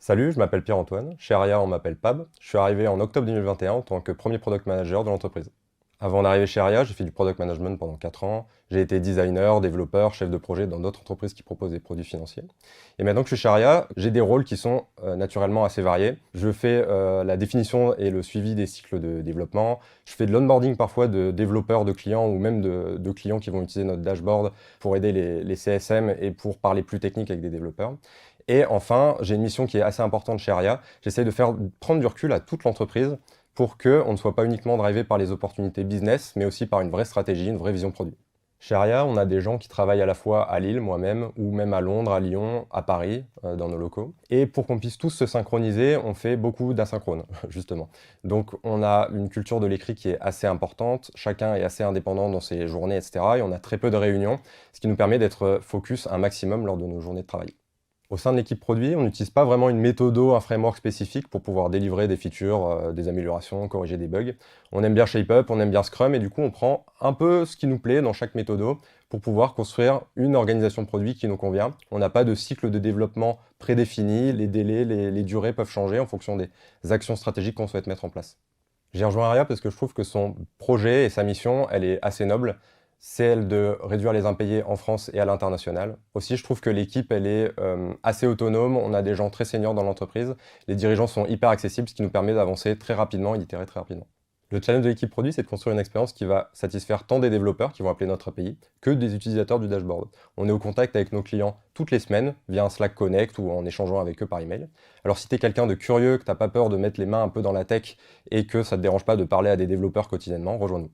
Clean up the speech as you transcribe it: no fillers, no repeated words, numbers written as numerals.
Salut, je m'appelle Pierre-Antoine. Chez Aria, on m'appelle Pab. Je suis arrivé en octobre 2021 en tant que premier product manager de l'entreprise. Avant d'arriver chez Aria, j'ai fait du product management pendant 4 ans. J'ai été designer, développeur, chef de projet dans d'autres entreprises qui proposent des produits financiers. Et maintenant que je suis chez Aria, j'ai des rôles qui sont naturellement assez variés. Je fais la définition et le suivi des cycles de développement. Je fais de l'onboarding parfois de développeurs, de clients ou même de clients qui vont utiliser notre dashboard pour aider les CSM et pour parler plus technique avec des développeurs. Et enfin, j'ai une mission qui est assez importante chez Aria. J'essaye de faire prendre du recul à toute l'entreprise pour qu'on ne soit pas uniquement drivé par les opportunités business, mais aussi par une vraie stratégie, une vraie vision produit. Chez Aria, on a des gens qui travaillent à la fois à Lille, moi-même, ou même à Londres, à Lyon, à Paris, dans nos locaux. Et pour qu'on puisse tous se synchroniser, on fait beaucoup d'asynchrone, justement. Donc on a une culture de l'écrit qui est assez importante, chacun est assez indépendant dans ses journées, etc. Et on a très peu de réunions, ce qui nous permet d'être focus un maximum lors de nos journées de travail. Au sein de l'équipe produit, on n'utilise pas vraiment une méthode, un framework spécifique pour pouvoir délivrer des features, des améliorations, corriger des bugs. On aime bien ShapeUp, on aime bien Scrum, et du coup on prend un peu ce qui nous plaît dans chaque méthode pour pouvoir construire une organisation produit qui nous convient. On n'a pas de cycle de développement prédéfini, les délais, les durées peuvent changer en fonction des actions stratégiques qu'on souhaite mettre en place. J'ai rejoint Aria parce que je trouve que son projet et sa mission, elle est assez noble. C'est elle de réduire les impayés en France et à l'international. Aussi, je trouve que l'équipe, elle est assez autonome. On a des gens très seniors dans l'entreprise. Les dirigeants sont hyper accessibles, ce qui nous permet d'avancer très rapidement et d'itérer très rapidement. Le challenge de l'équipe produit, c'est de construire une expérience qui va satisfaire tant des développeurs qui vont appeler notre API que des utilisateurs du dashboard. On est au contact avec nos clients toutes les semaines via un Slack Connect ou en échangeant avec eux par email. Alors si tu es quelqu'un de curieux, que tu n'as pas peur de mettre les mains un peu dans la tech et que ça ne te dérange pas de parler à des développeurs quotidiennement, rejoins-nous.